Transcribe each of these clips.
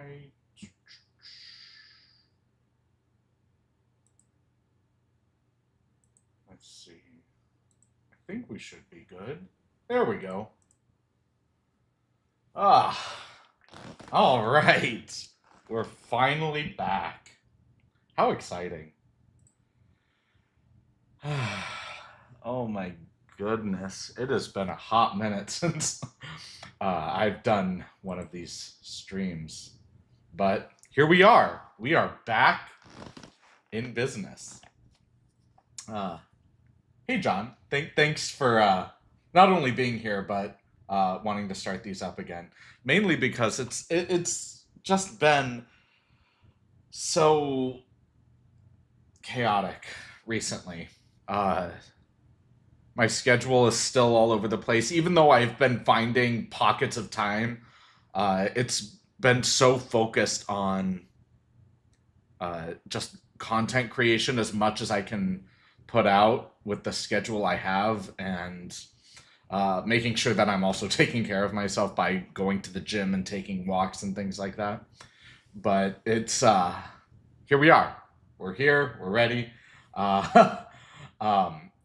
right. Let's see. I think we should be good. There we go. Ah, all right. We're finally back. How exciting. Oh my goodness. It has been a hot minute since I've done one of these streams. But here we are. We are back in business. Hey, John. Thanks for not only being here, but wanting to start these up again. Mainly because it's just been so chaotic recently. Uh, my schedule is still all over the place, even though I've been finding pockets of time. It's been so focused on just content creation as much as I can put out with the schedule I have, and making sure that I'm also taking care of myself by going to the gym and taking walks and things like that. But it's here we are. We're here. We're ready.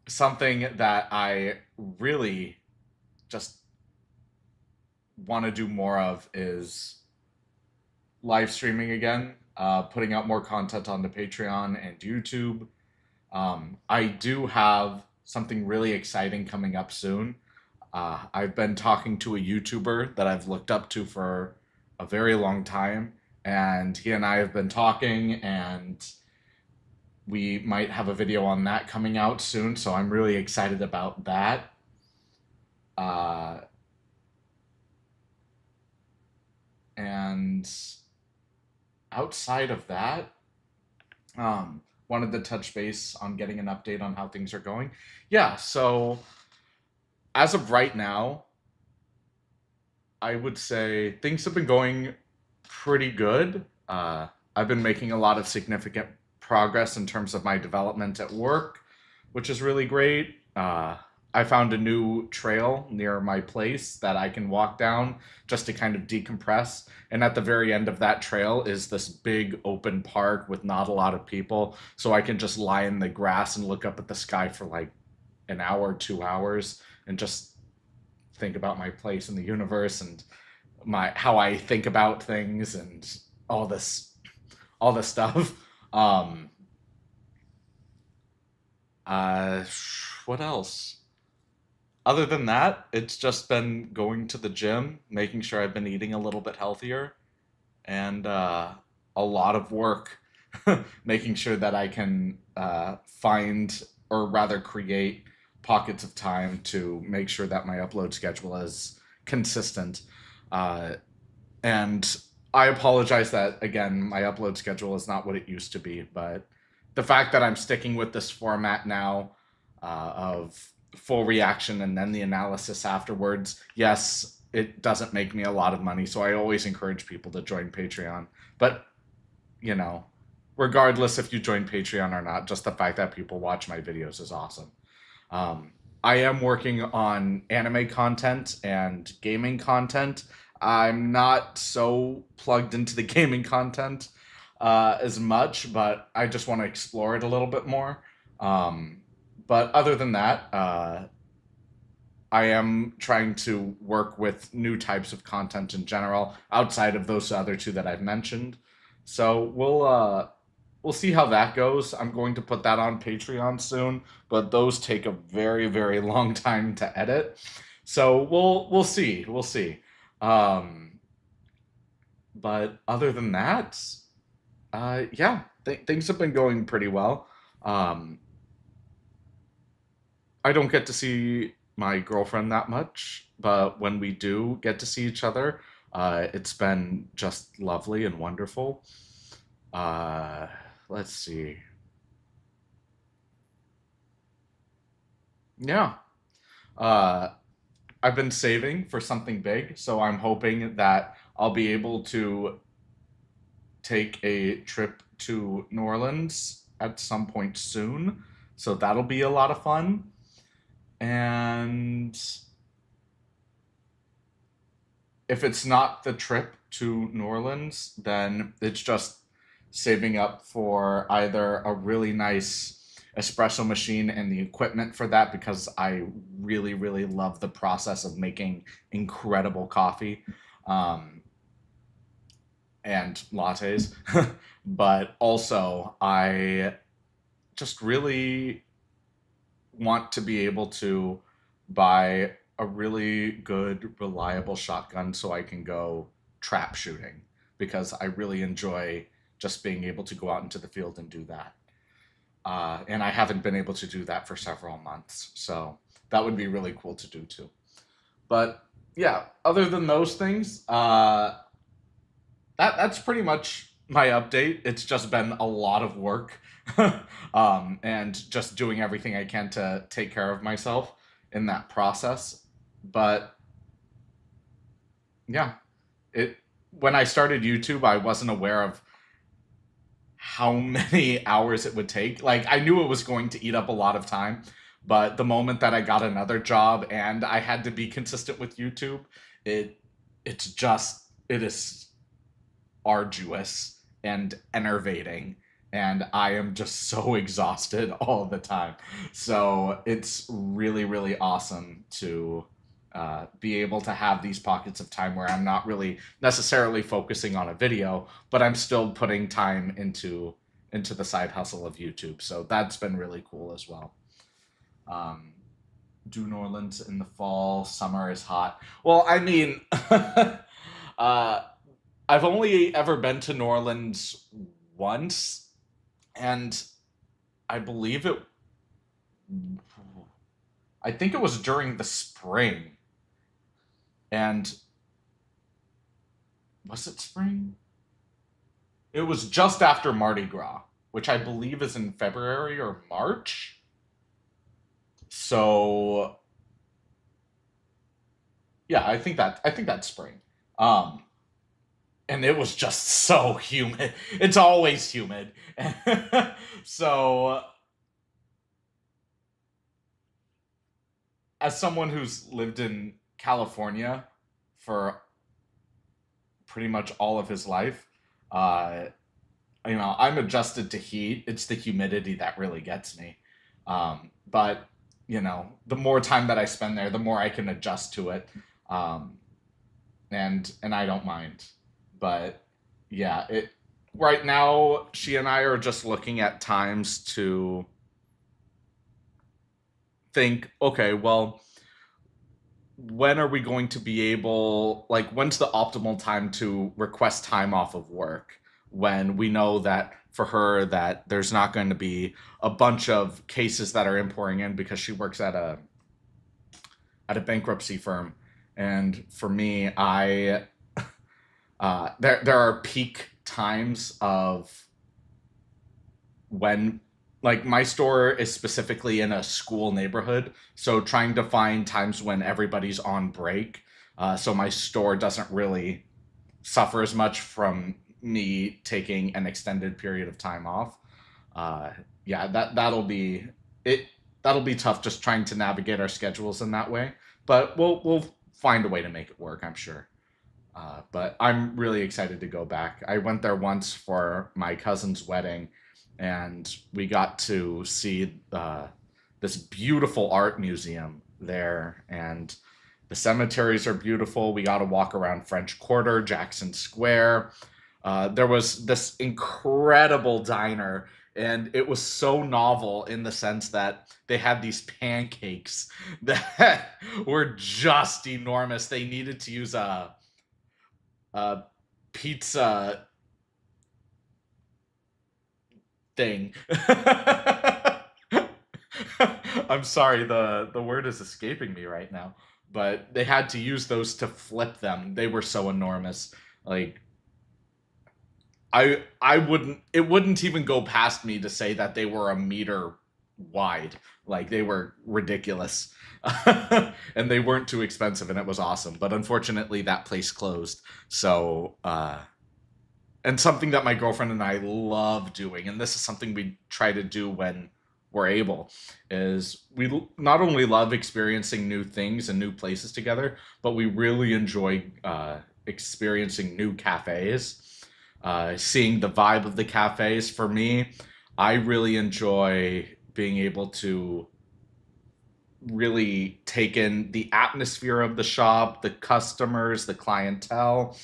Something that I really just want to do more of is live streaming again, putting out more content on the Patreon and YouTube. I do have something really exciting coming up soon. I've been talking to a YouTuber that I've looked up to for a very long time, and he and I have been talking, and we might have a video on that coming out soon, so I'm really excited about that. Uh, and outside of that, wanted to touch base on getting an update on how things are going. Yeah, so as of right now, I would say things have been going pretty good. I've been making a lot of significant progress in terms of my development at work, which is really great. I found a new trail near my place that I can walk down just to kind of decompress. And at the very end of that trail is this big open park with not a lot of people. So I can just lie in the grass and look up at the sky for like an hour, 2 hours, and just think about my place in the universe and my how I think about things and all this all this stuff. Um uh what else? Other than that, it's just been going to the gym, making sure I've been eating a little bit healthier, and a lot of work making sure that I can find, or rather create, pockets of time to make sure that my upload schedule is consistent. Uh, and I apologize that, again, my upload schedule is not what it used to be, but the fact that I'm sticking with this format now, of full reaction and then the analysis afterwards, yes, it doesn't make me a lot of money, so I always encourage people to join Patreon. But, you know, regardless if you join Patreon or not, just the fact that people watch my videos is awesome. Um, I am working on anime content and gaming content. I'm not so plugged into the gaming content as much, but I just want to explore it a little bit more. Um, but other than that, I am trying to work with new types of content in general outside of those other two that I've mentioned. So we'll see how that goes. I'm going to put that on Patreon soon, but those take a very very long time to edit. So we'll see. We'll see. Um, but other than that, yeah, things have been going pretty well. Um, I don't get to see my girlfriend that much, but when we do get to see each other, it's been just lovely and wonderful. Uh, let's see. Yeah. Uh, I've been saving for something big, so I'm hoping that I'll be able to take a trip to New Orleans at some point soon. So that'll be a lot of fun. And if it's not the trip to New Orleans, then it's just saving up for either a really nice espresso machine and the equipment for that because I really, really love the process of making incredible coffee and lattes. But also, I just really want to be able to buy a really good, reliable shotgun so I can go trap shooting because I really enjoy just being able to go out into the field and do that. And I haven't been able to do that for several months. So that would be really cool to do too. But yeah, other than those things, that's pretty much my update. It's just been a lot of work, and just doing everything I can to take care of myself in that process. But yeah, it when I started YouTube, I wasn't aware of how many hours it would take. Like I knew it was going to eat up a lot of time, but the moment that I got another job and I had to be consistent with YouTube, it it is arduous and enervating, and I am just so exhausted all the time. So it's really, really awesome to be able to have these pockets of time where I'm not really necessarily focusing on a video, but I'm still putting time into the side hustle of YouTube. So that's been really cool as well. Um, do New Orleans in the fall. Summer is hot. Well, I mean, uh, I've only ever been to New Orleans once, and I believe it. I think it was during the spring, and was it spring? It was just after Mardi Gras, which I believe is in February or March. So yeah, I think that's spring. Um, and it was just so humid. It's always humid. So, as someone who's lived in California for pretty much all of his life, uh, I'm adjusted to heat. It's the humidity that really gets me. But the more time that I spend there, the more I can adjust to it, um, and I don't mind. But yeah, it right now she and I are just looking at times to think, okay, well, when are we going to be able, like, when's the optimal time to request time off of work when we know that for her that there's not going to be a bunch of cases that are importing in because she works at a bankruptcy firm, and for me, I there are peak times of when, like, my store is specifically in a school neighborhood, so trying to find times when everybody's on break, so my store doesn't really suffer as much from me taking an extended period of time off. uh yeah, that'll be it. That'll be tough, just trying to navigate our schedules in that way, but we'll find a way to make it work, I'm sure. But I'm really excited to go back. I went there once for my cousin's wedding, and we got to see this beautiful art museum there. And the cemeteries are beautiful. We got to walk around French Quarter, Jackson Square. There was this incredible diner, and it was so novel in the sense that they had these pancakes that were just enormous. They needed to use a pizza thing. I'm sorry, the word is escaping me right now. But they had to use those to flip them. They were so enormous. Like, I wouldn't it wouldn't even go past me to say that they were a meter wide. Like, they were ridiculous. And they weren't too expensive, and it was awesome. But unfortunately that place closed. So and something that my girlfriend and I love doing, and this is something we try to do when we're able, is not only love experiencing new things and new places together, but we really enjoy experiencing new cafes, seeing the vibe of the cafes. For me, I really enjoy being able to really take in the atmosphere of the shop, the customers, the clientele,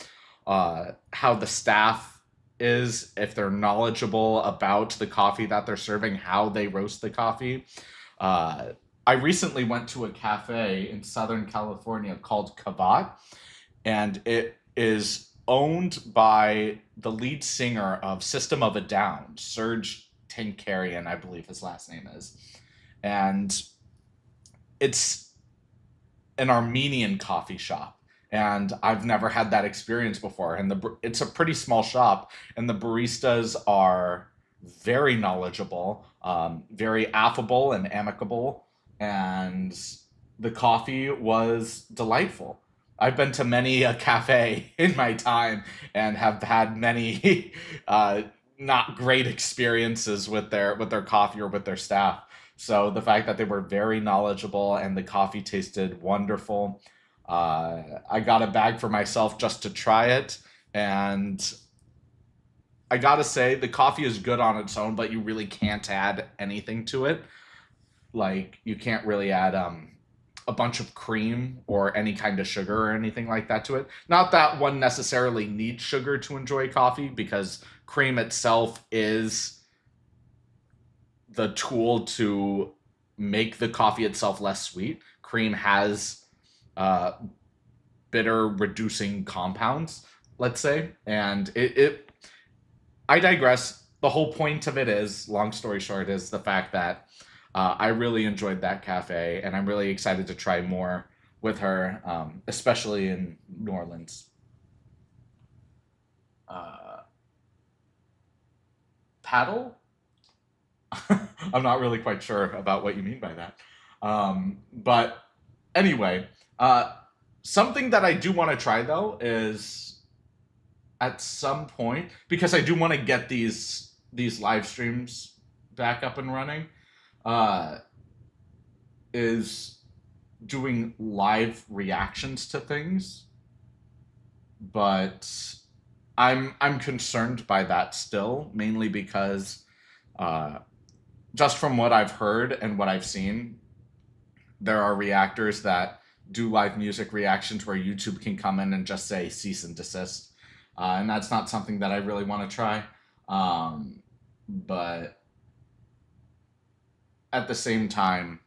how the staff is, if they're knowledgeable about the coffee that they're serving, how they roast the coffee. Uh, I recently went to a cafe in Southern California called Kavat, and it is owned by the lead singer of System of a Down, Serge Tankarian, I believe his last name is. And it's an Armenian coffee shop, and I've never had that experience before. And it's a pretty small shop, and the baristas are very knowledgeable, very affable and amicable, and the coffee was delightful. I've been to many a cafe in my time and have had many not great experiences with their coffee or with their staff. So the fact that they were very knowledgeable and the coffee tasted wonderful. I got a bag for myself just to try it, and I gotta say the coffee is good on its own, but you really can't add anything to it. Like you can't really add a bunch of cream or any kind of sugar or anything like that to it. Not that one necessarily needs sugar to enjoy coffee, because cream itself is the tool to make the coffee itself less sweet. Cream has uh, bitter reducing compounds, let's say, and it. I digress. The whole point of it is, long story short, is the fact that I really enjoyed that cafe, and I'm really excited to try more with her, especially in New Orleans. Uh, Paddle? I'm not really quite sure about what you mean by that. But anyway, something that I do want to try though is at some point, because I do want to get these live streams back up and running. Uh, is doing live reactions to things, but I'm concerned by that still, mainly because uh, just from what I've heard and what I've seen, there are reactors that do live music reactions where YouTube can come in and just say cease and desist, and that's not something that I really want to try. But at the same time,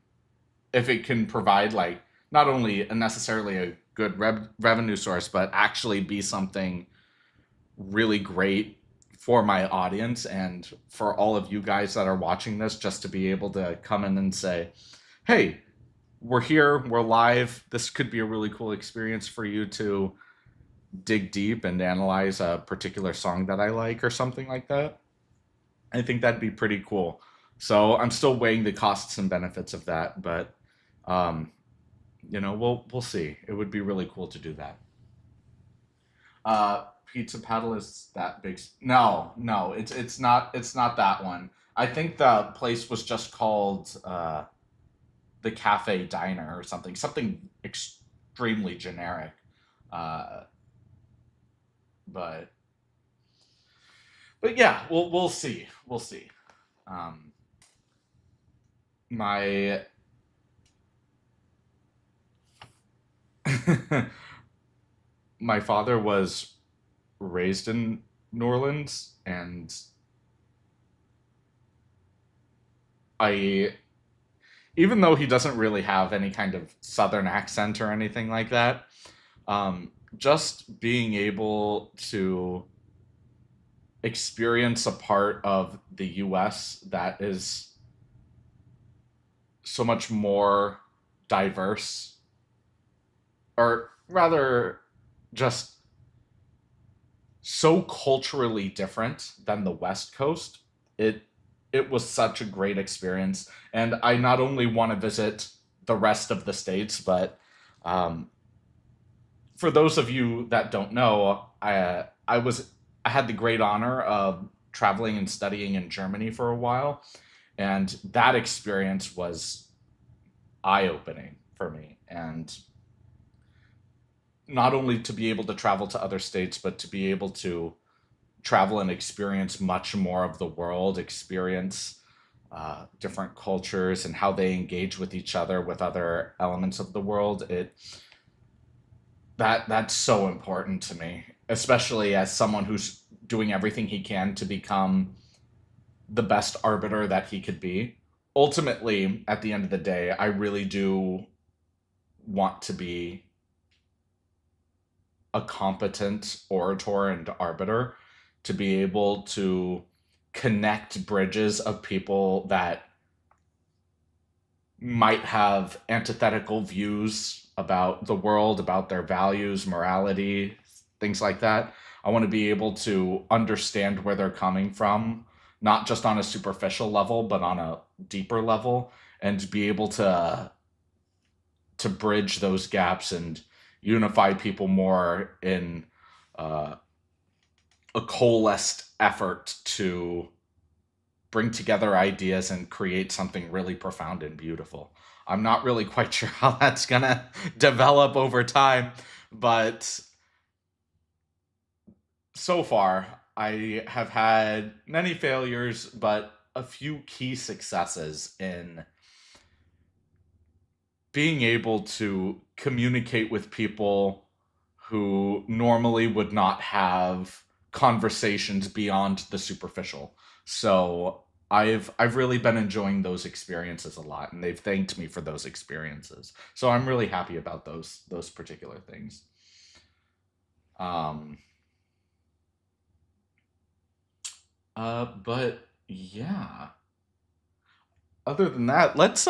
if it can provide like not only a necessarily a good revenue source, but actually be something really great for my audience and for all of you guys that are watching this, just to be able to come in and say, hey, we're here, we're live. This could be a really cool experience for you to dig deep and analyze a particular song that I like or something like that. I think that'd be pretty cool. So I'm still weighing the costs and benefits of that, but um, we'll see. It would be really cool to do that. Pizza Paddle is that big? No, no, it's not. It's not that one. I think the place was just called the Cafe Diner or something. Something extremely generic. Uh, but yeah, we'll see. We'll see. Um, my my father was raised in New Orleans, and I, even though he doesn't really have any kind of Southern accent or anything like that, just being able to experience a part of the U.S. that is so much more diverse, or rather, just so culturally different than the West Coast. It it was such a great experience, and I not only want to visit the rest of the states, but um, for those of you that don't know, I had the great honor of traveling and studying in Germany for a while, And that experience was eye opening for me. And not only to be able to travel to other states, but to be able to travel and experience much more of the world, experience different cultures and how they engage with each other, with other elements of the world. That's so important to me, especially as someone who's doing everything he can to become the best arbiter that he could be. Ultimately, at the end of the day, I really do want to be a competent orator and arbiter, to be able to connect bridges of people that might have antithetical views about the world, about their values, morality, things like that. I want to be able to understand where they're coming from, not just on a superficial level, but on a deeper level, and be able to bridge those gaps and unify people more in uh, a coalesced effort to bring together ideas and create something really profound and beautiful. I'm not really quite sure how that's gonna develop over time, but so far I have had many failures, but a few key successes in being able to communicate with people who normally would not have conversations beyond the superficial. So I've really been enjoying those experiences a lot, and they've thanked me for those experiences. So I'm really happy about those particular things. Um, but yeah. Other than that, let's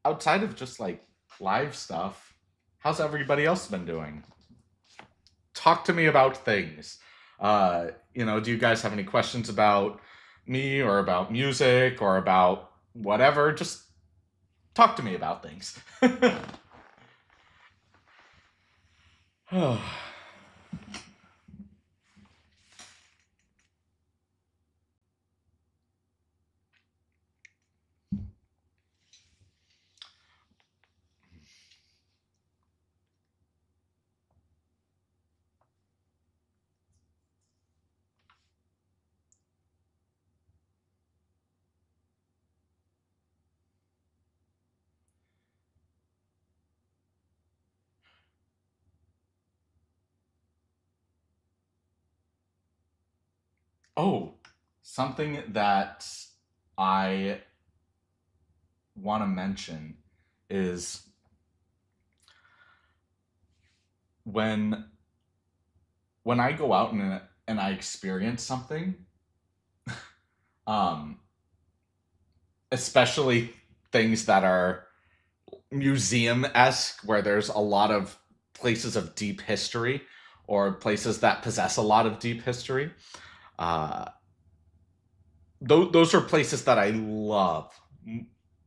outside of just like live stuff, how's everybody else been doing? Talk to me about things. Do you guys have any questions about me or about music or about whatever? Just talk to me about things. Oh, something that I want to mention is when when I go out and I experience something, um, especially things that are museum esque, where there's a lot of places of deep history or places that possess a lot of deep history. Uh, those are places that I love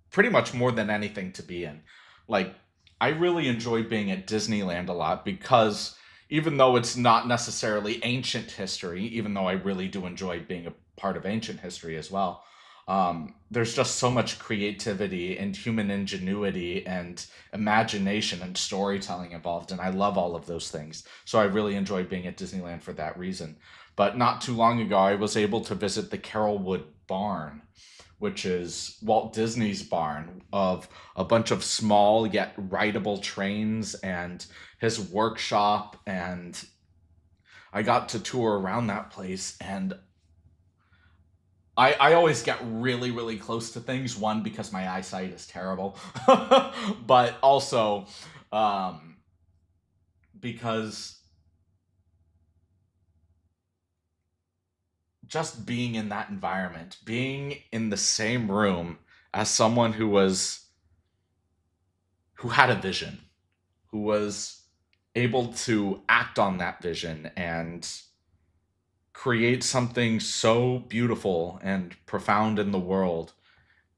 pretty much more than anything to be in. Like, I really enjoy being at Disneyland a lot because even though it's not necessarily ancient history, even though I really do enjoy being a part of ancient history as well, there's just so much creativity and human ingenuity and imagination and storytelling involved. And I love all of those things. So I really enjoy being at Disneyland for that reason. But not too long ago, I was able to visit the Carolwood Barn, which is Walt Disney's barn of a bunch of small yet rideable trains and his workshop. And I got to tour around that place. And I always get really, really close to things. One, because my eyesight is terrible, but also um, because just being in that environment, being in the same room as someone who had a vision, who was able to act on that vision and create something so beautiful and profound in the world.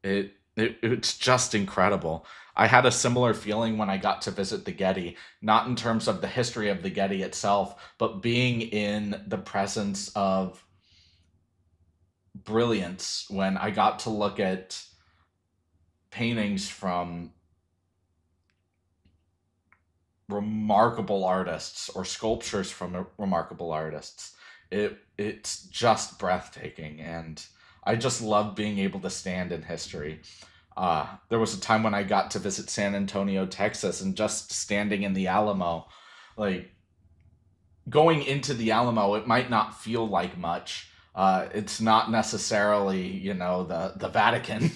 It's just incredible. I had a similar feeling when I got to visit the Getty, not in terms of the history of the Getty itself, but being in the presence of brilliance when I got to look at paintings from remarkable artists or sculptures from remarkable artists. It's just breathtaking, and I just love being able to stand in history. There was a time when I got to visit San Antonio, Texas, and just standing in the Alamo, like going into the Alamo, it might not feel like much. It's not necessarily, the Vatican,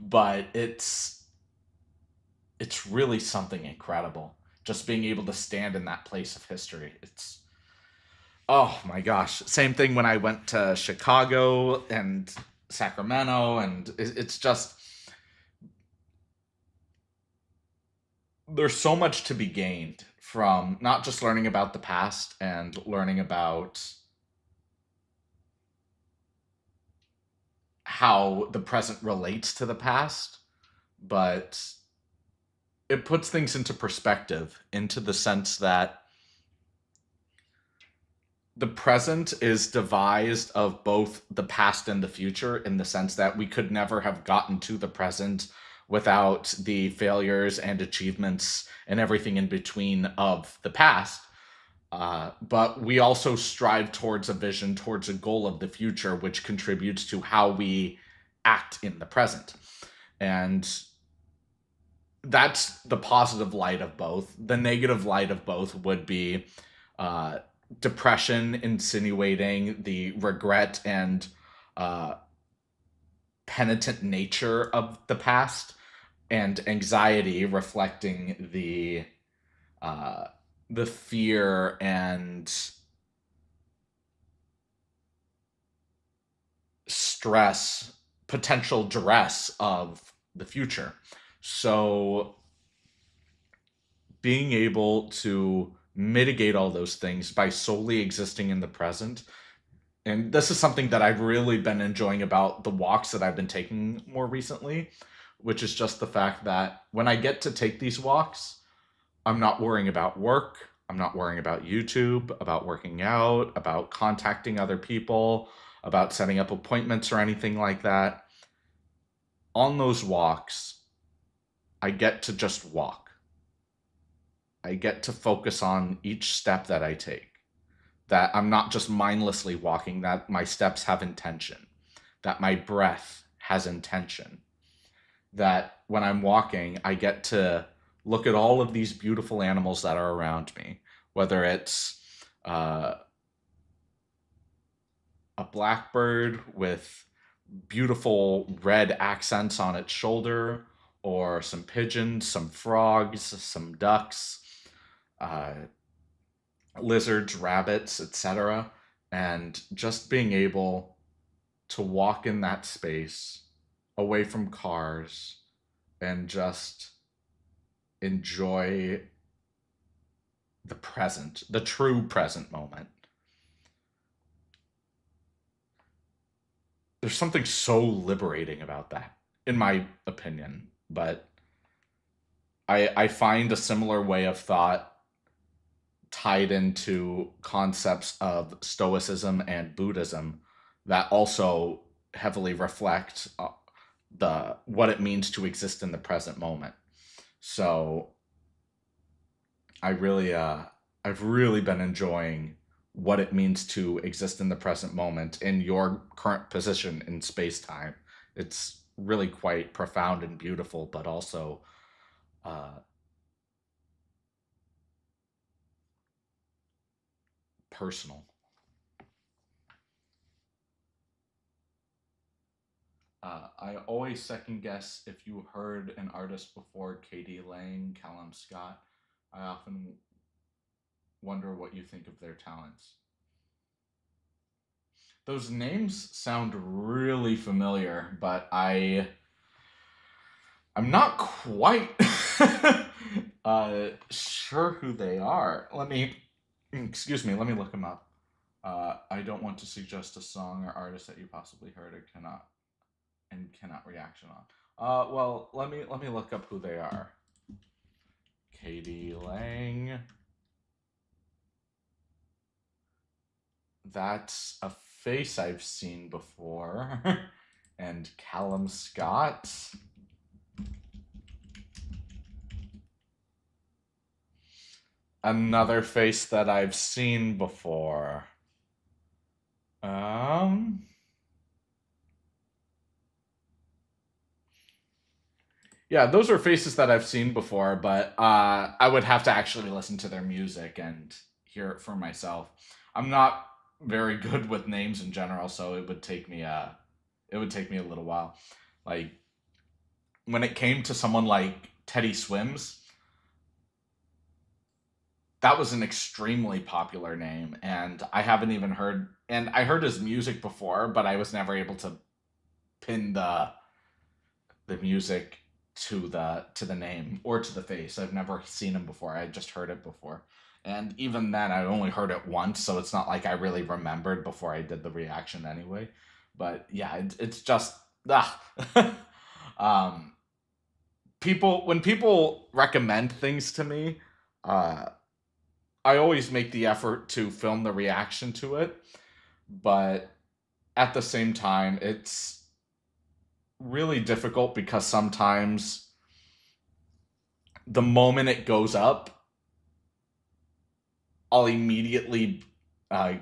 but it's really something incredible. Just being able to stand in that place of history. It's oh my gosh. Same thing when I went to Chicago and Sacramento, and it's just there's so much to be gained from not just learning about the past and learning about how the present relates to the past, but it puts things into perspective, into the sense that the present is devised of both the past and the future, in the sense that we could never have gotten to the present without the failures and achievements and everything in between of the past. But we also strive towards a vision, towards a goal of the future, which contributes to how we act in the present. And that's the positive light of both. The negative light of both would be uh, depression, insinuating the regret and uh, penitent nature of the past, and anxiety reflecting uh, the fear and stress, potential duress of the future. So being able to mitigate all those things by solely existing in the present. And this is something that I've really been enjoying about the walks that I've been taking more recently, which is just the fact that when I get to take these walks, I'm not worrying about work. I'm not worrying about YouTube, about working out, about contacting other people, about setting up appointments or anything like that. On those walks, I get to just walk. I get to focus on each step that I take. That I'm not just mindlessly walking, that my steps have intention, that my breath has intention, that when I'm walking, I get to look at all of these beautiful animals that are around me, whether it's uh, a blackbird with beautiful red accents on its shoulder, or some pigeons, some frogs, some ducks, uh, lizards, rabbits, etc. And just being able to walk in that space away from cars and just enjoy the present, the true present moment. There's something so liberating about that, in my opinion. But I find a similar way of thought tied into concepts of Stoicism and Buddhism that also heavily reflect the what it means to exist in the present moment. So I really, I've really been enjoying what it means to exist in the present moment in your current position in space time. It's really quite profound and beautiful, but also uh, personal. I always second guess if you heard an artist before, Katie Lang, Callum Scott. I often wonder what you think of their talents. Those names sound really familiar, but I'm not quite sure who they are. Excuse me, let me look them up. I don't want to suggest a song or artist that you possibly heard or cannot reaction on. Well, let me look up who they are. Katie Lang. That's a face I've seen before. And Callum Scott. Another face that I've seen before. Um, yeah, those are faces that I've seen before, but I would have to actually listen to their music and hear it for myself. I'm not very good with names in general, so it would take me a little while. Like when it came to someone like Teddy Swims, that was an extremely popular name, and I haven't even heard. And I heard his music before, but I was never able to pin the music to the name or to the face. I've never seen him before. I just heard it before. And even then I only heard it once, so it's not like I really remembered before I did the reaction anyway. But yeah, it's just um people when people recommend things to me, uh I always make the effort to film the reaction to it, but at the same time it's really difficult because sometimes the moment it goes up, I'll immediately uh,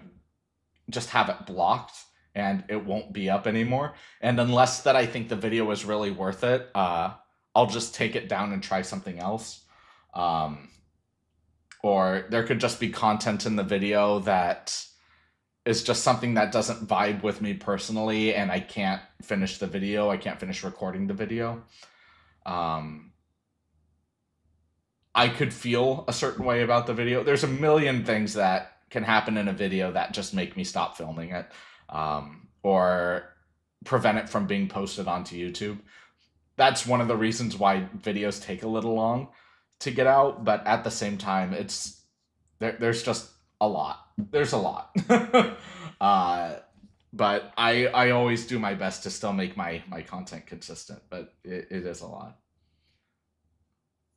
just have it blocked and it won't be up anymore. And unless that I think the video is really worth it, I'll just take it down and try something else. Um, or there could just be content in the video that is just something that doesn't vibe with me personally, and I can't finish the video. I can't finish recording the video. Um, I could feel a certain way about the video. There's a million things that can happen in a video that just make me stop filming it, or prevent it from being posted onto YouTube. That's one of the reasons why videos take a little long to get out. But at the same time, there's just a lot. There's a lot. uh, but I always do my best to still make my content consistent. But it is a lot.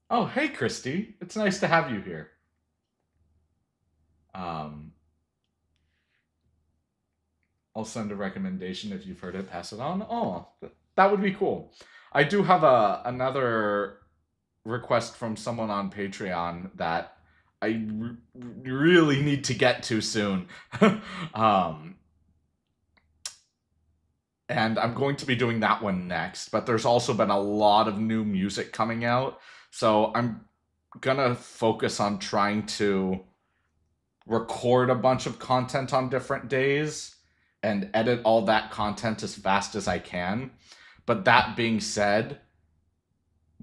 Oh, hey, Christy. It's nice to have you here. Um, I'll send a recommendation if you've heard it. Pass it on. Oh, that would be cool. I do have another request from someone on Patreon that really need to get to soon. um, and I'm going to be doing that one next. But there's also been a lot of new music coming out, so I'm gonna focus on trying to record a bunch of content on different days and edit all that content as fast as I can. But that being said,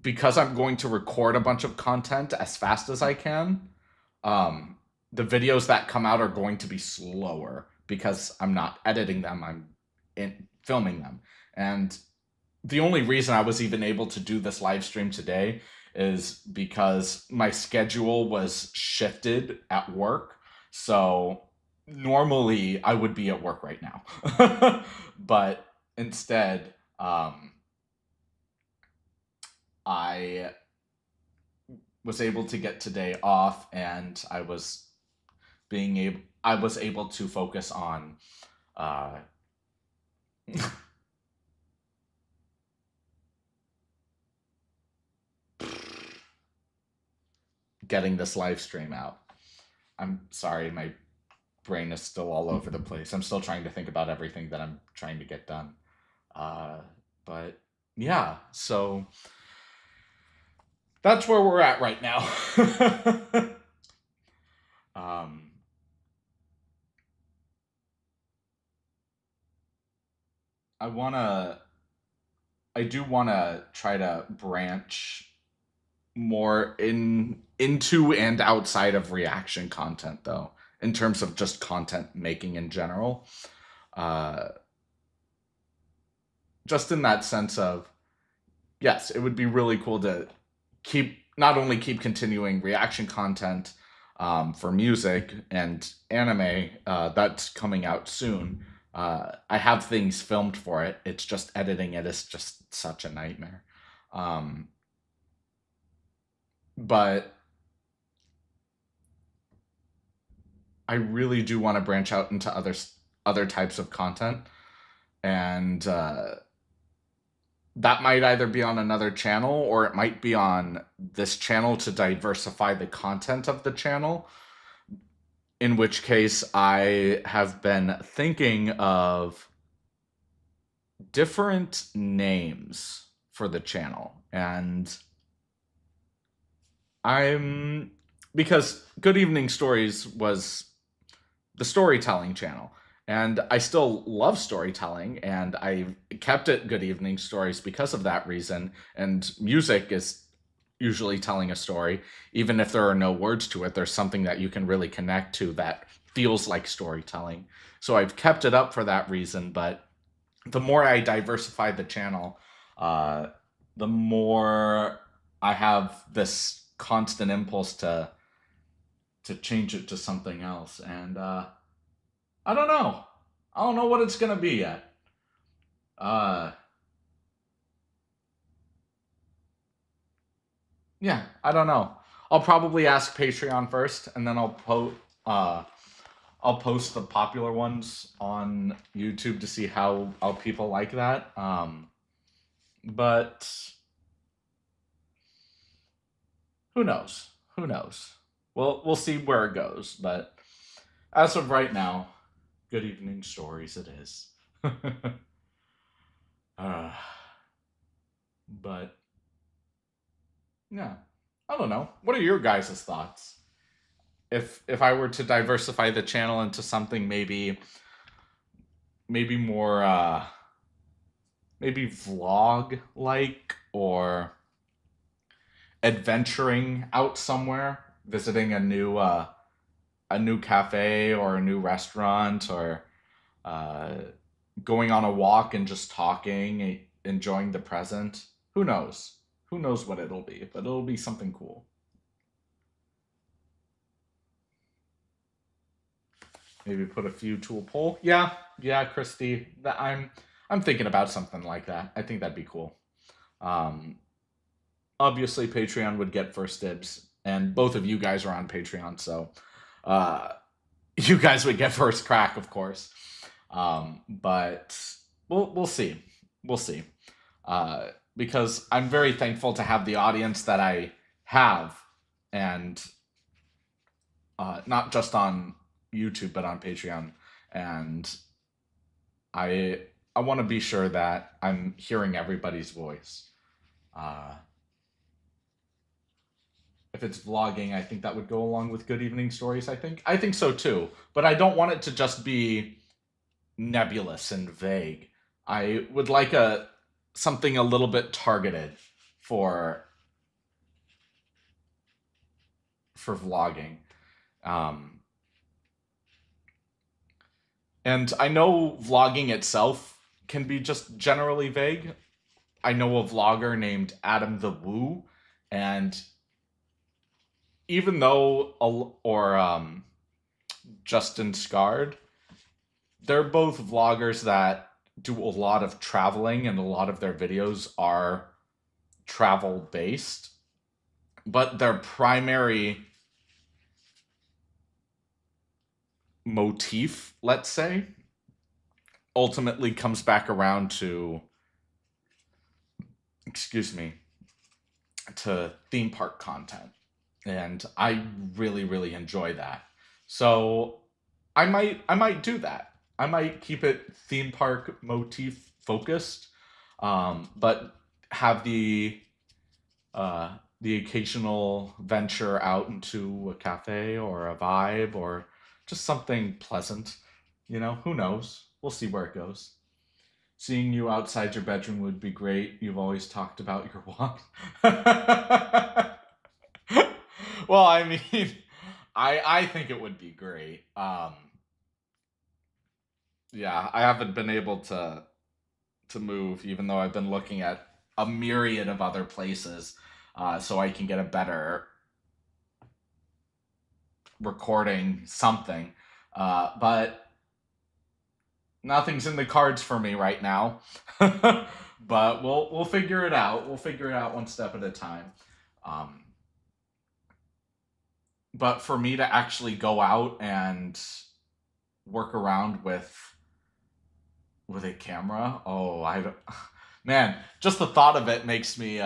because I'm going to record a bunch of content as fast as I can, um, the videos that come out are going to be slower because I'm not editing them, filming them. And the only reason I was even able to do this live stream today is because my schedule was shifted at work. So normally I would be at work right now. But instead, I was able to get today off, and I was able to focus on uh, getting this live stream out. I'm sorry, my brain is still all over the place. I'm still trying to think about everything that I'm trying to get done. Uh, but yeah, so that's where we're at right now. um, I wanna, I do wanna try to branch more into and outside of reaction content, though, in terms of just content making in general. Uh, just in that sense of, yes, it would be really cool to not only keep continuing reaction content for music and anime that's coming out soon. I have things filmed for it. It's just editing it is just such a nightmare. Um, but I really do want to branch out into other other types of content. And that might either be on another channel or it might be on this channel to diversify the content of the channel. In which case, I have been thinking of different names for the channel. And I'm because Good Evening Stories was the storytelling channel. And I still love storytelling, and I kept it Good Evening Stories because of that reason. And music is usually telling a story. Even if there are no words to it, there's something that you can really connect to that feels like storytelling. So I've kept it up for that reason, but the more I diversify the channel, uh, the more I have this constant impulse to change it to something else. And I don't know. I don't know what it's gonna be yet. Uh, yeah, I don't know. I'll probably ask Patreon first, and then uh, I'll post the popular ones on YouTube to see how people like that. But who knows? Who knows? We'll see where it goes. But as of right now, Good Evening Stories it is. uh, but yeah, I don't know. What are your guys' thoughts? If I were to diversify the channel into something maybe more maybe vlog like, or adventuring out somewhere, visiting a new cafe or a new restaurant, or uh, going on a walk and just talking, enjoying the present. Who knows? Who knows what it'll be? But it'll be something cool. Maybe put a few to a poll. Yeah, yeah, Christy. I'm thinking about something like that. I think that'd be cool. Um, Obviously, Patreon would get first dibs, and both of you guys are on Patreon, so uh, you guys would get first crack, of course. But we'll see. We'll see. Because I'm very thankful to have the audience that I have, and not just on YouTube but on Patreon. And I I want to be sure that I'm hearing everybody's voice. Uh, if it's vlogging, I think that would go along with Good Evening Stories. I think so too. But I don't want it to just be nebulous and vague. I would like a something a little bit targeted for for vlogging. Um, and I know vlogging itself can be just generally vague. I know a vlogger named Adam the Woo, and even though or Justin Scard, they're both vloggers that do a lot of traveling, and a lot of their videos are travel based, but their primary motif, let's say, ultimately comes back around to, excuse me, to theme park content. And I really enjoy that. So I might do that. I might keep it theme park motif focused, but have the occasional venture out into a cafe or a vibe or just something pleasant. You know, who knows? We'll see where it goes. Seeing you outside your bedroom would be great. You've always talked about your walk. Well, I mean, I think it would be great. Yeah, I haven't been able to move, even though I've been looking at a myriad of other places, so I can get a better recording something. But nothing's in the cards for me right now. But we'll figure it out. We'll figure it out one step at a time. Um, but for me to actually go out and work around with a camera. Oh, I don't, man, just the thought of it makes me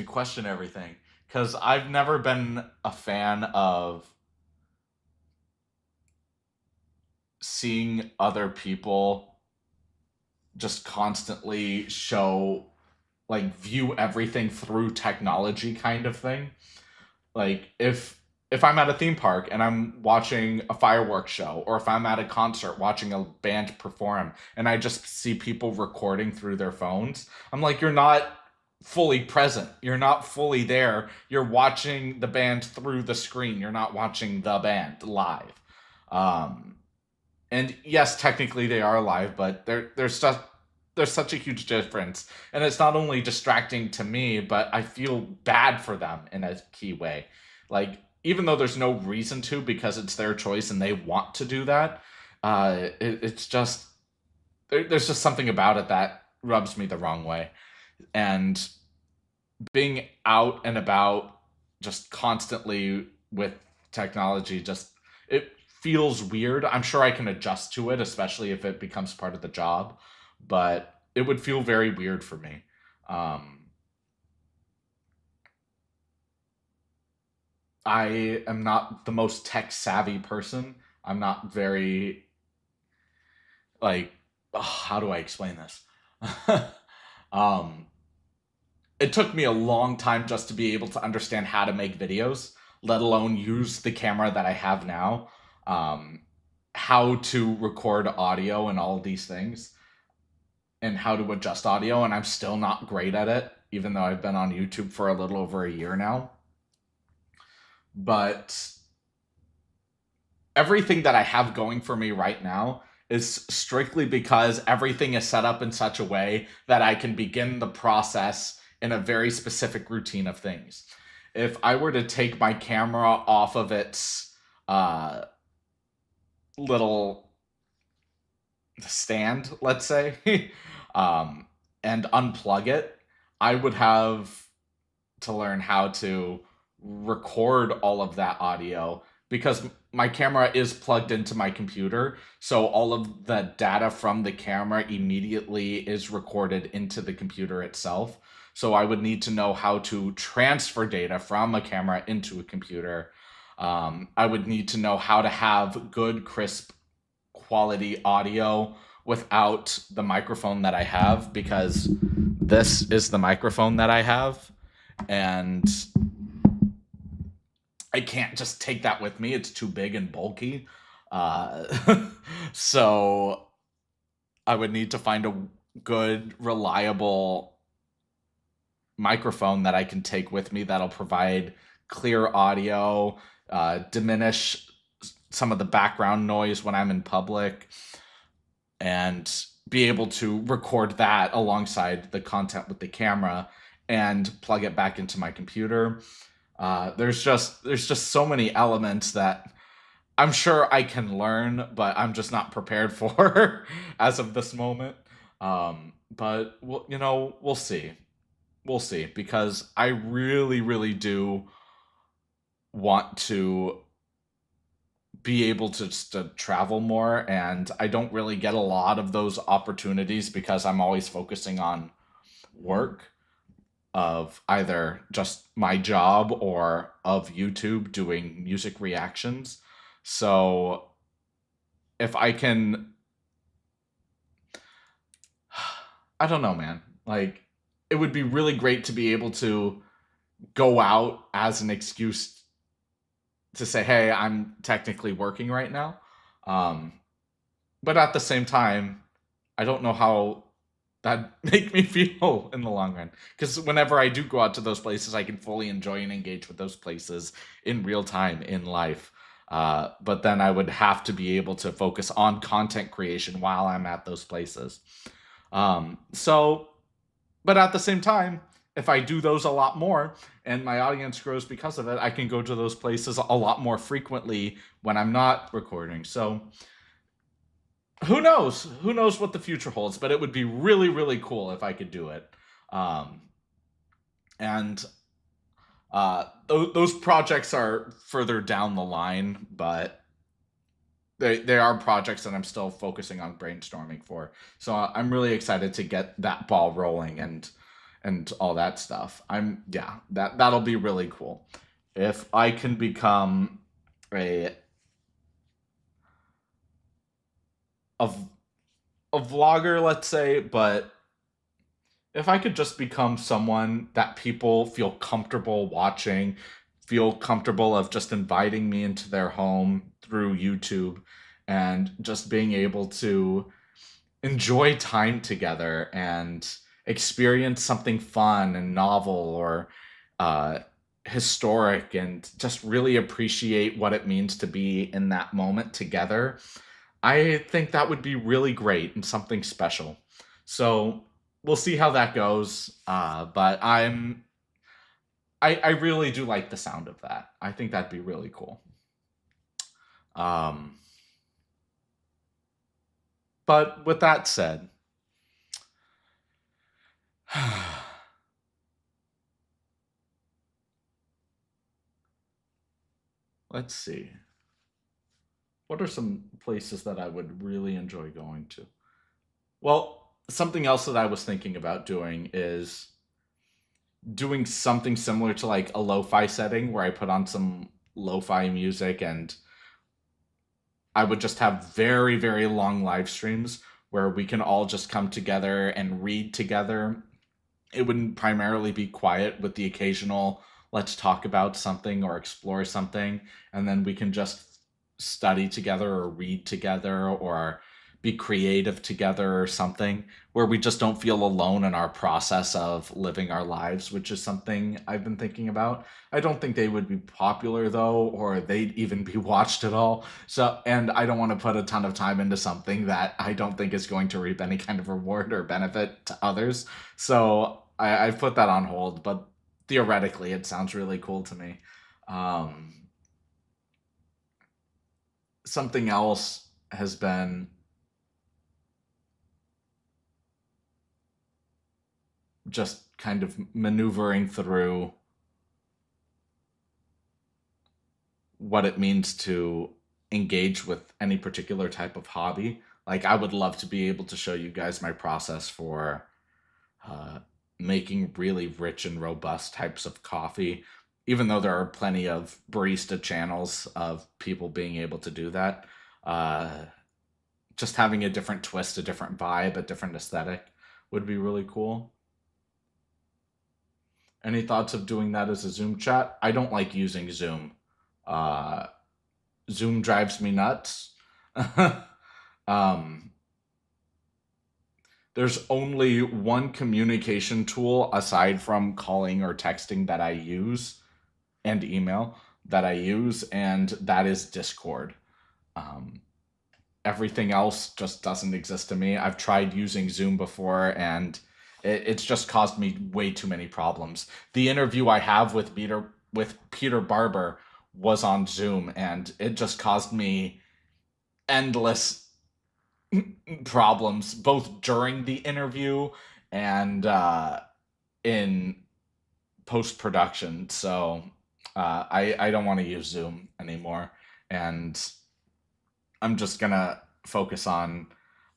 question everything cuz I've never been a fan of seeing other people just constantly show like view everything through technology kind of thing. Like if I'm at a theme park and I'm watching a fireworks show, or if I'm at a concert watching a band perform and I just see people recording through their phones, I'm like, you're not fully present. You're not fully there. You're watching the band through the screen. You're not watching the band live. Um, and yes, technically they are live, but there's such a huge difference, and it's not only distracting to me, but I feel bad for them in a key way. Like even though there's no reason to, because it's their choice and they want to do that, it's just there's just something about it that rubs me the wrong way. And being out and about just constantly with technology, just it feels weird. I'm sure I can adjust to it, especially if it becomes part of the job, but it would feel very weird for me. um I am not the most tech savvy person. I'm not very like, how do I explain this? um it took me a long time just to be able to understand how to make videos, let alone use the camera that I have now. Um, how to record audio and all of these things, and how to adjust audio. And I'm still not great at it, even though I've been on YouTube for a little over a year now. But everything that I have going for me right now is strictly because everything is set up in such a way that I can begin the process in a very specific routine of things. If I were to take my camera off of its uh, little stand, let's say, um, and unplug it, I would have to learn how to record all of that audio, because my camera is plugged into my computer. So all of the data from the camera immediately is recorded into the computer itself. So I would need to know how to transfer data from a camera into a computer. I would need to know how to have good, crisp, quality audio without the microphone that I have, because this is the microphone that I have. And I can't just take that with me. It's too big and bulky. So I would need to find a good, reliable microphone that I can take with me that'll provide clear audio, diminish some of the background noise when I'm in public, and be able to record that alongside the content with the camera and plug it back into my computer. There's just so many elements that I'm sure I can learn, but I'm just not prepared for as of this moment. But we'll see. We'll see, because I really, really do want to be able to just to travel more, and I don't really get a lot of those opportunities because I'm always focusing on work, of either just my job or of YouTube doing music reactions. So if I can, I don't know, man. Like, it would be really great to be able to go out as an excuse to say, hey, I'm technically working right now. Um, but at the same time, I don't know how that make me feel in the long run. Because whenever I do go out to those places, I can fully enjoy and engage with those places in real time in life. But then I would have to be able to focus on content creation while I'm at those places. So, but at the same time, if I do those a lot more and my audience grows because of it, I can go to those places a lot more frequently when I'm not recording. So who knows? Who knows what the future holds? But it would be really, really cool if I could do it. Um, and those projects are further down the line, but they are projects that I'm still focusing on brainstorming for. So I'm really excited to get that ball rolling and all that stuff. I'm yeah, that'll be really cool. If I can become a a, a vlogger, let's say, but if I could just become someone that people feel comfortable watching, feel comfortable of just inviting me into their home through YouTube and just being able to enjoy time together and experience something fun and novel or uh, historic and just really appreciate what it means to be in that moment together. I think that would be really great and something special. So we'll see how that goes. But I really do like the sound of that. I think that'd be really cool. Um, but with that said, let's see. What are some places that I would really enjoy going to? Well, something else that I was thinking about doing is doing something similar to like a lo-fi setting where I put on some lo-fi music and I would just have very, very long live streams where we can all just come together and read together. It wouldn't primarily be quiet with the occasional let's talk about something or explore something, and then we can just study together or read together or be creative together or something where we just don't feel alone in our process of living our lives, which is something I've been thinking about. I don't think they would be popular though, or they'd even be watched at all. So, and I don't want to put a ton of time into something that I don't think is going to reap any kind of reward or benefit to others. So I've put that on hold, but theoretically, it sounds really cool to me. Um, Something else has been just kind of maneuvering through what it means to engage with any particular type of hobby. Like, I would love to be able to show you guys my process for uh, making really rich and robust types of coffee, even though there are plenty of barista channels of people being able to do that. Uh, just having a different twist, a different vibe, a different aesthetic would be really cool. Any thoughts of doing that as a Zoom chat? I don't like using Zoom. Uh, Zoom drives me nuts. um, there's only one communication tool aside from calling or texting that I use and email that I use, and that is Discord. Um, Everything else just doesn't exist to me. I've tried using Zoom before, and it's just caused me way too many problems. The interview I have with Peter Barber was on Zoom, and it just caused me endless problems, both during the interview and in post production. So I don't want to use Zoom anymore, and I'm just gonna focus on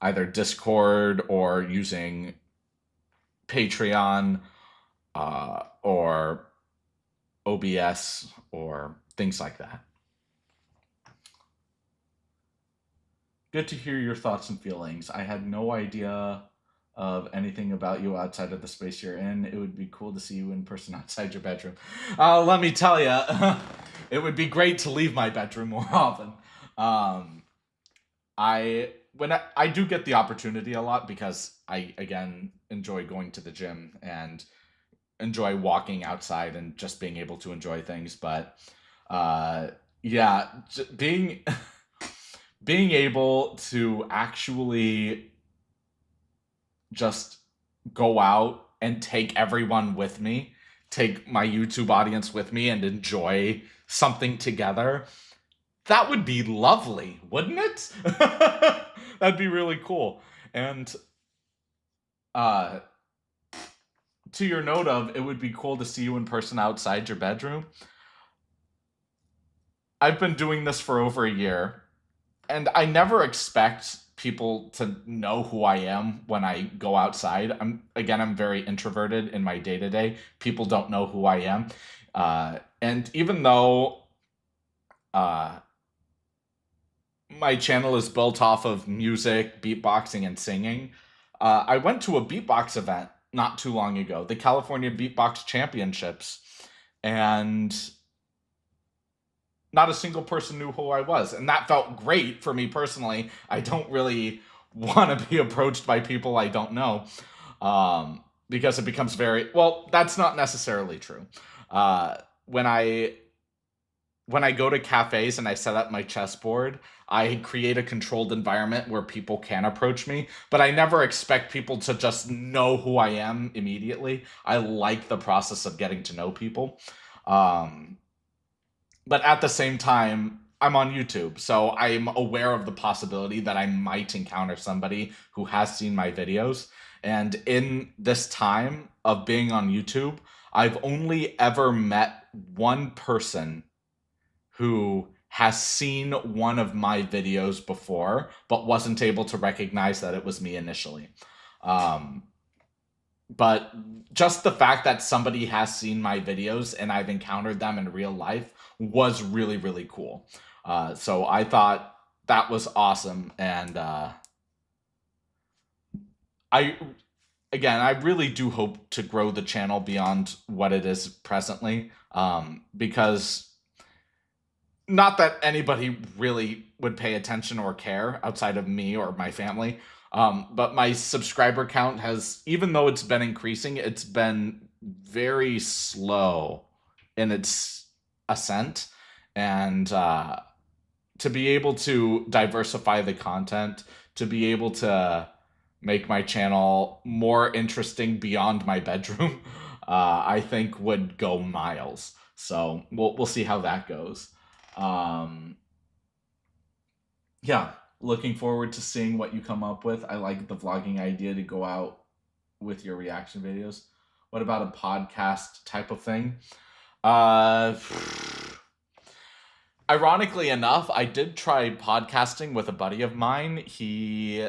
either Discord or using Patreon or OBS or things like that. Good to hear your thoughts and feelings. I had no idea of anything about you outside of the space you're in. It would be cool to see you in person outside your bedroom. Let me tell you, it would be great to leave my bedroom more often. Um, I do get the opportunity a lot because I again enjoy going to the gym and enjoy walking outside and just being able to enjoy things. But uh, yeah, being being able to actually just go out and take everyone with me, take my YouTube audience with me, and enjoy something together. That would be lovely, wouldn't it? That'd be really cool. And uh, to your note of it would be cool to see you in person outside your bedroom. I've been doing this for over a year. and I never expect people to know who I am when I go outside. I'm very introverted in my day to day. People don't know who I am, and even though uh, my channel is built off of music, beatboxing, and singing, I went to a beatbox event not too long ago, the California Beatbox Championships, and not a single person knew who I was. And that felt great for me personally. I don't really want to be approached by people I don't know, because it becomes very, well, that's not necessarily true. Uh, when I when I go to cafes and I set up my chessboard, I create a controlled environment where people can approach me, but I never expect people to just know who I am immediately. I like the process of getting to know people. Um, but at the same time, I'm on YouTube, so I'm aware of the possibility that I might encounter somebody who has seen my videos. And in this time of being on YouTube, I've only ever met one person who has seen one of my videos before, but wasn't able to recognize that it was me initially. Um, but just the fact that somebody has seen my videos and I've encountered them in real life was really, really cool. So I thought that was awesome. And I, again, I really do hope to grow the channel beyond what it is presently, because not that anybody really would pay attention or care outside of me or my family. But my subscriber count has, even though it's been increasing, it's been very slow in its ascent. And to be able to diversify the content, to be able to make my channel more interesting beyond my bedroom, I think would go miles. So we'll see how that goes. Um, yeah, looking forward to seeing what you come up with. I like the vlogging idea to go out with your reaction videos. What about a podcast type of thing? Uh, Ironically enough, I did try podcasting with a buddy of mine. He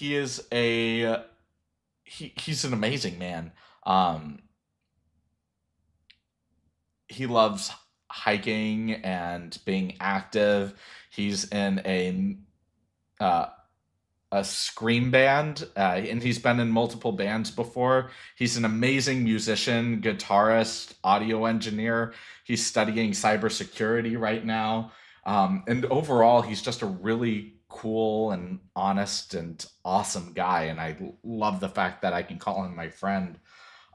is a he's an amazing man. Um, he loves hiking and being active. He's in uh, a scream band, and he's been in multiple bands before. He's an amazing musician, guitarist, audio engineer. He's studying cybersecurity right now. And overall, he's just a really cool and honest and awesome guy. And I love the fact that I can call him my friend.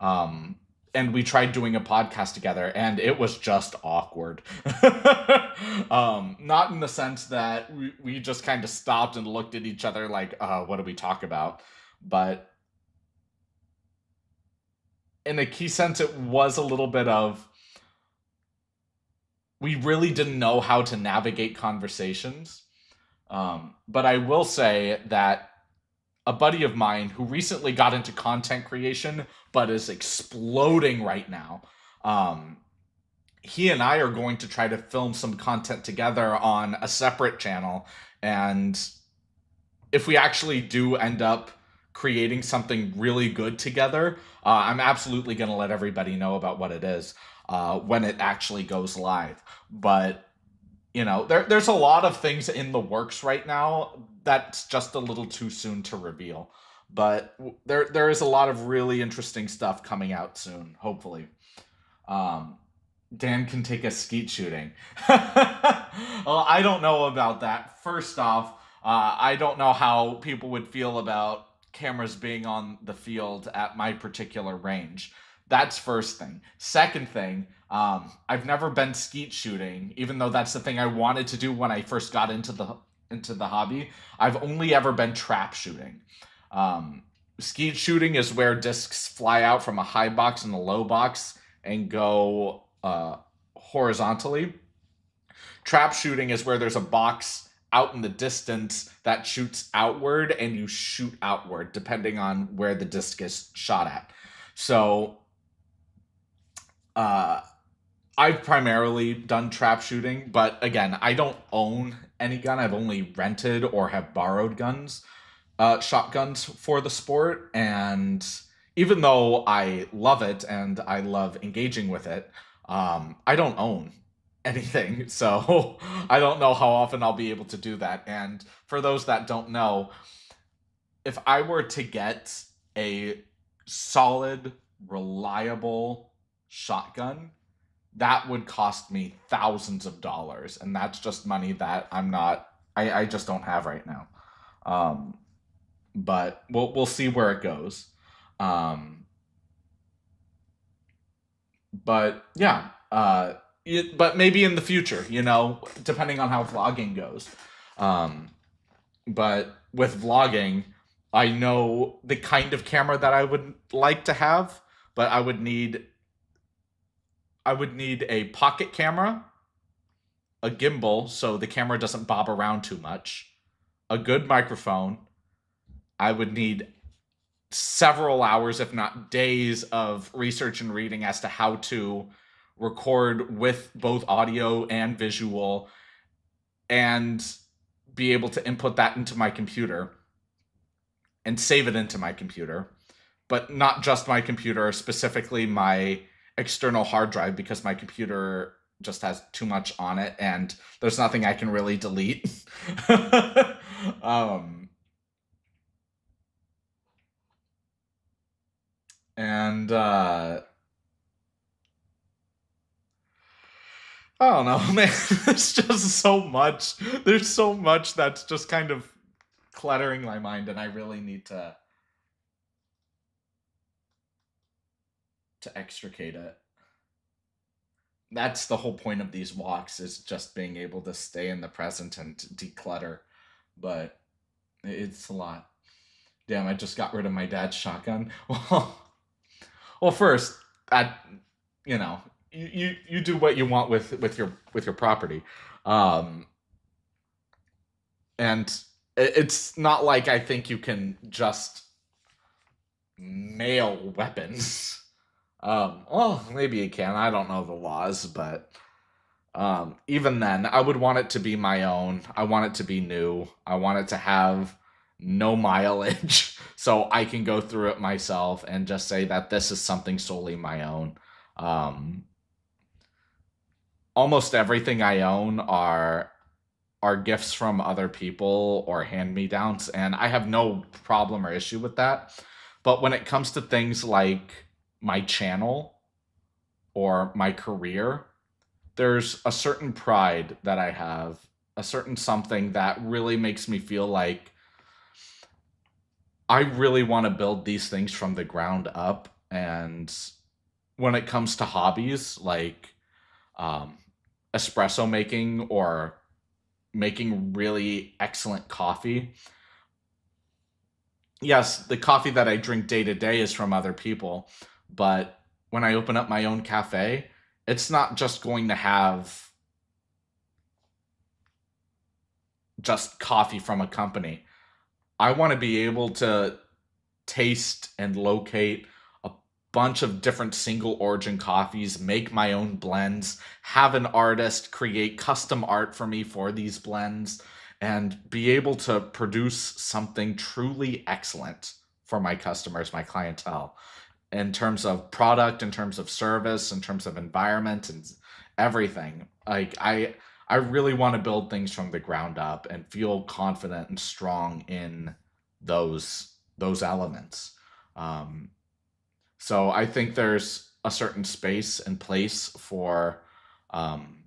Um, and we tried doing a podcast together, and it was just awkward. Not in the sense that we just kind of stopped and looked at each other like, what do we talk about? But in a key sense, it was a little bit of, we really didn't know how to navigate conversations. But I will say that a buddy of mine who recently got into content creation but is exploding right now. Um, he and I are going to try to film some content together on a separate channel. And if we actually do end up creating something really good together, I'm absolutely going to let everybody know about what it is when it actually goes live. But there's a lot of things in the works right now that's just a little too soon to reveal. But there is a lot of really interesting stuff coming out soon, hopefully. Um, Dan can take us skeet shooting. Well, I don't know about that. First off, I don't know how people would feel about cameras being on the field at my particular range. That's first thing. Second thing, I've never been skeet shooting, even though that's the thing I wanted to do when I first got into the hobby. I've only ever been trap shooting. Um, Skeet shooting is where discs fly out from a high box and a low box and go horizontally. Trap shooting is where there's a box out in the distance that shoots outward and you shoot outward depending on where the disc is shot at. So uh, I've primarily done trap shooting, but again, I don't own any gun. I've only rented or have borrowed guns, shotguns for the sport. And even though I love it and I love engaging with it, I don't own anything. So I don't know how often I'll be able to do that. And for those that don't know, if I were to get a solid, reliable shotgun, that would cost me thousands of dollars, and that's just money that I just don't have right now. Um, but we'll see where it goes. Um, but yeah, but maybe in the future, depending on how vlogging goes. Um, but with vlogging, I know the kind of camera that I would like to have, but I would need a pocket camera, a gimbal so the camera doesn't bob around too much, a good microphone. I would need several hours, if not days, of research and reading as to how to record with both audio and visual and be able to input that into my computer and save it into my computer. But not just my computer, specifically my external hard drive, because my computer just has too much on it and there's nothing I can really delete. um, and I don't know, man. There's just so much. There's so much that's just kind of cluttering my mind, and I really need to extricate it. That's the whole point of these walks, is just being able to stay in the present and declutter. But it's a lot. Damn, I just got rid of my dad's shotgun. Well, first, that you know, you do what you want with your property, um, and it's not like I think you can just mail weapons. Well, maybe you can. I don't know the laws, but even then, I would want it to be my own. I want it to be new. I want it to have no mileage so I can go through it myself and just say that this is something solely my own. Um, Almost everything I own are gifts from other people or hand-me-downs, and I have no problem or issue with that. But when it comes to things like my channel or my career, there's a certain pride that I have, a certain something that really makes me feel like I really want to build these things from the ground up. And when it comes to hobbies like um, espresso making or making really excellent coffee, yes, the coffee that I drink day to day is from other people, but when I open up my own cafe, it's not just going to have just coffee from a company. I want to be able to taste and locate a bunch of different single origin coffees, make my own blends, have an artist create custom art for me for these blends, and be able to produce something truly excellent for my customers, my clientele, in terms of product, in terms of service, in terms of environment, and everything. Like I really want to build things from the ground up and feel confident and strong in those elements. Um, so I think there's a certain space and place um,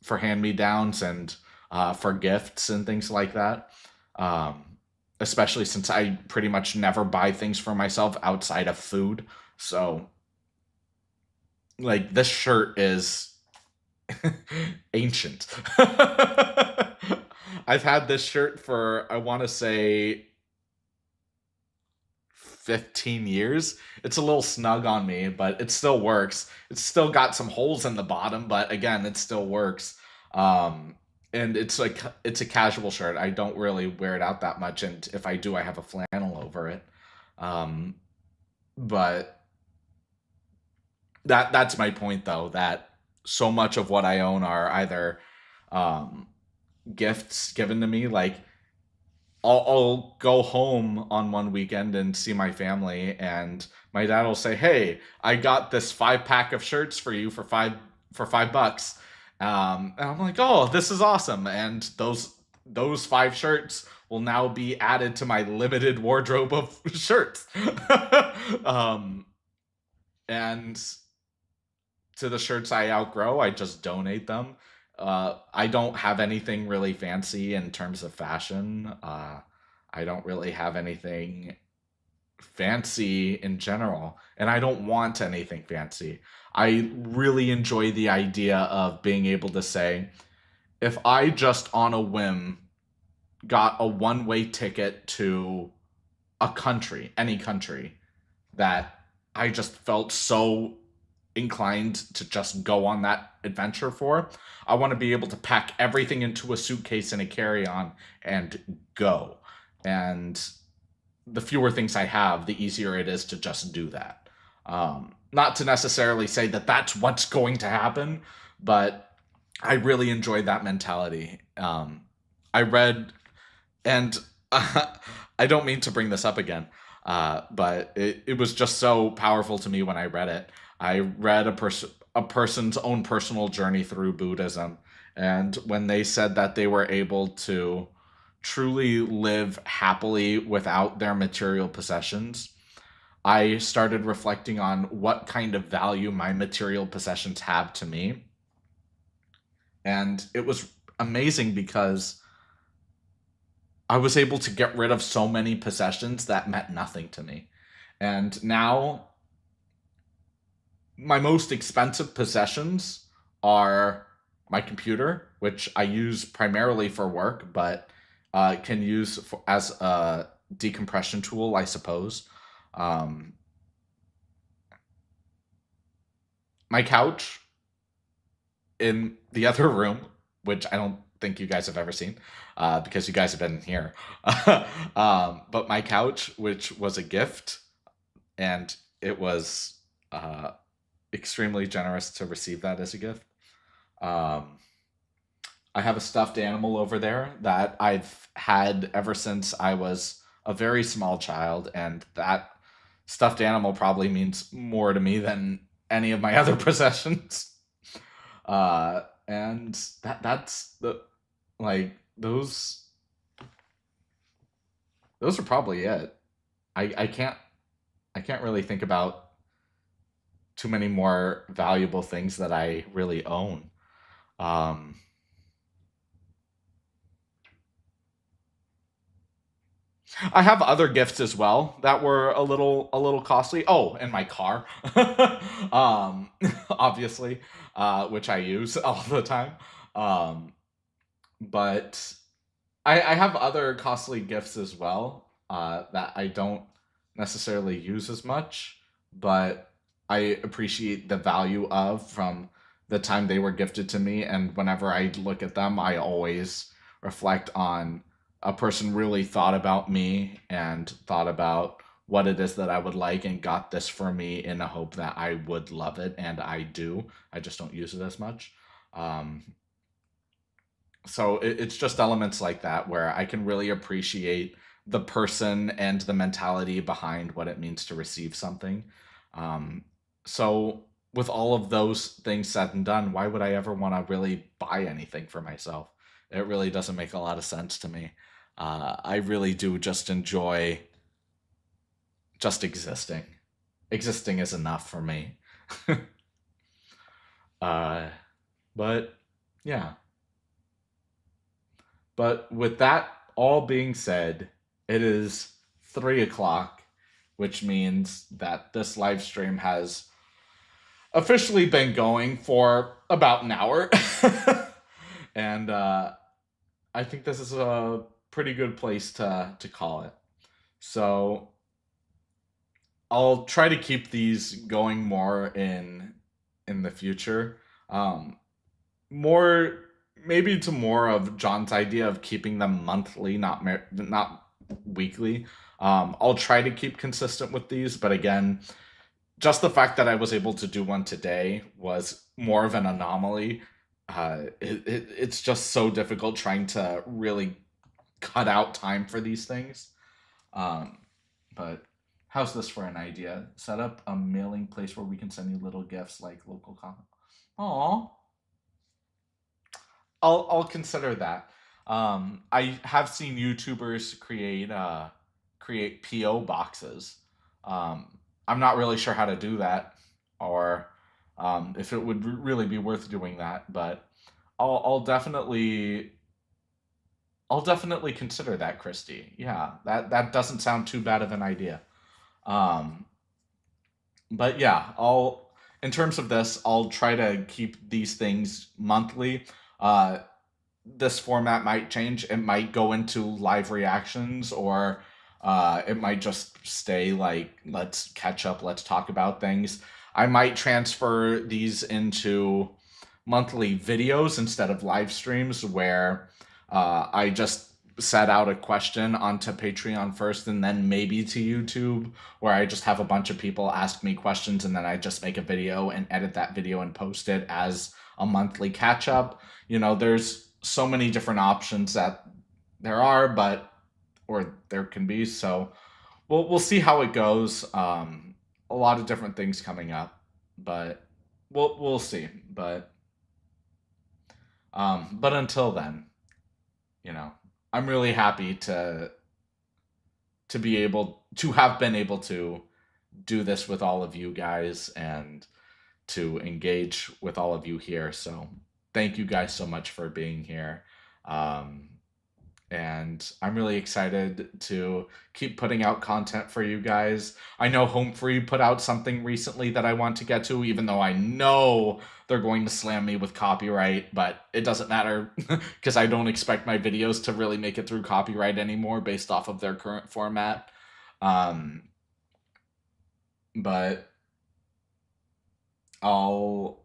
for hand me downs and for gifts and things like that. Um, Especially since I pretty much never buy things for myself outside of food. So, like, this shirt is ancient. I've had this shirt for, I want to say, 15 years. It's a little snug on me, but it still works. It's still got some holes in the bottom, but again, it still works. Um, and it's a casual shirt. I don't really wear it out that much, and if I do, I have a flannel over it. Um, but that's my point though, that so much of what I own are either um gifts given to me. Like I'll go home on one weekend and see my family, and my dad will say, "Hey, I got this 5 pack of shirts for you for $5." And I'm like, "Oh, this is awesome!" And those 5 shirts will now be added to my limited wardrobe of shirts. um, and to the shirts I outgrow, I just donate them. I don't have anything really fancy in terms of fashion. I don't really have anything fancy in general, and I don't want anything fancy. I really enjoy the idea of being able to say, if I just on a whim got a one-way ticket to a country, any country, that I just felt so inclined to just go on that adventure for. I want to be able to pack everything into a suitcase and a carry on and go. And the fewer things I have, the easier it is to just do that. Not to necessarily say that that's what's going to happen, but I really enjoyed that mentality. I read, and I don't mean to bring this up again, but it was just so powerful to me when I read it. I read a person's own personal journey through Buddhism, and when they said that they were able to truly live happily without their material possessions, I started reflecting on what kind of value my material possessions have to me. And it was amazing because I was able to get rid of so many possessions that meant nothing to me. And now my most expensive possessions are my computer, which I use primarily for work, but can use as a decompression tool, I suppose. Um, my couch in the other room, which I don't think you guys have ever seen, because you guys have been here. But my couch, which was a gift, and it was uh, extremely generous to receive that as a gift. Um, I have a stuffed animal over there that I've had ever since I was a very small child, and that stuffed animal probably means more to me than any of my other possessions. And that's the like those are probably it. I I can't really think about too many more valuable things that I really own. Um, I have other gifts as well that were a little costly. Oh, and my car, um, obviously, which I use all the time. Um, but I have other costly gifts as well that I don't necessarily use as much, but I appreciate the value of from the time they were gifted to me. And whenever I look at them, I always reflect on a person really thought about me and thought about what it is that I would like and got this for me in a hope that I would love it. And I do. I just don't use it as much. Um, so it's just elements like that where I can really appreciate the person and the mentality behind what it means to receive something. Um, so with all of those things said and done, why would I ever want to really buy anything for myself? It really doesn't make a lot of sense to me. I really do just enjoy just existing. Existing is enough for me. uh, but yeah. But with that all being said, it is 3 o'clock, which means that this live stream has officially been going for about an hour. And I think this is a pretty good place to call it. So I'll try to keep these going more in the future. Um, more maybe to more of John's idea of keeping them monthly, not weekly. I'll try to keep consistent with these, but again, just the fact that I was able to do one today was more of an anomaly. It's just so difficult trying to really cut out time for these things. Um, but how's this for an idea? Set up a mailing place where we can send you little gifts like local comment. Aw, I'll consider that. I have seen YouTubers create PO boxes. I'm not really sure how to do that, or if it would really be worth doing that. But I'll definitely consider that, Christy. Yeah, that doesn't sound too bad of an idea. Um, but yeah, I'll in terms of this, I'll try to keep these things monthly. Uh, this format might change. It might go into live reactions, or it might just stay like let's catch up, let's talk about things. I might transfer these into monthly videos instead of live streams where I just set out a question onto Patreon first and then maybe to YouTube, where I just have a bunch of people ask me questions and then I just make a video and edit that video and post it as a monthly catch up. There's so many different options that there are, but or there can be. So we'll see how it goes. A lot of different things coming up, but we'll see. But until then, you know, I'm really happy to be able to have been able to do this with all of you guys and to engage with all of you here. So thank you guys so much for being here. Um, and I'm really excited to keep putting out content for you guys. I know Home Free put out something recently that I want to get to, even though I know they're going to slam me with copyright, but it doesn't matter because I don't expect my videos to really make it through copyright anymore based off of their current format. Um, but I'll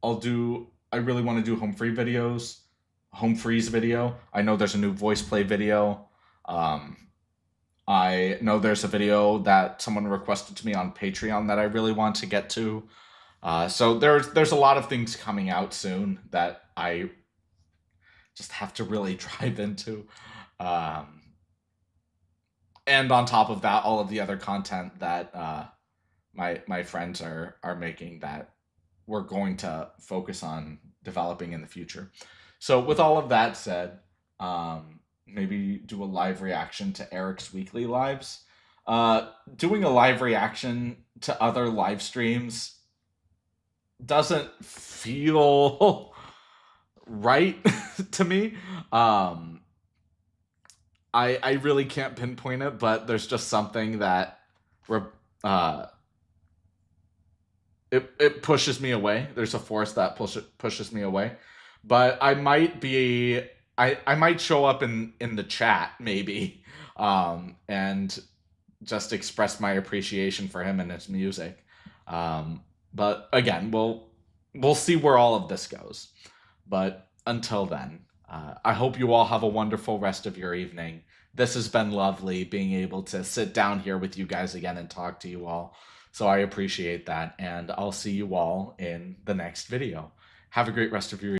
I'll do. I really want to do Home Free videos. Home Free's video. I know there's a new voice play video. Um, I know there's a video that someone requested to me on Patreon that I really want to get to. So there's a lot of things coming out soon that I just have to really drive into. Um, and on top of that, all of the other content that my friends are making that we're going to focus on developing in the future. So with all of that said, maybe do a live reaction to Eric's weekly lives. Doing a live reaction to other live streams doesn't feel right to me. Um, I really can't pinpoint it, but there's just something that uh, it pushes me away. There's a force that pushes me away. But I might show up in the chat maybe, and just express my appreciation for him and his music. But again, we'll see where all of this goes. But until then, I hope you all have a wonderful rest of your evening. This has been lovely being able to sit down here with you guys again and talk to you all. So I appreciate that, and I'll see you all in the next video. Have a great rest of your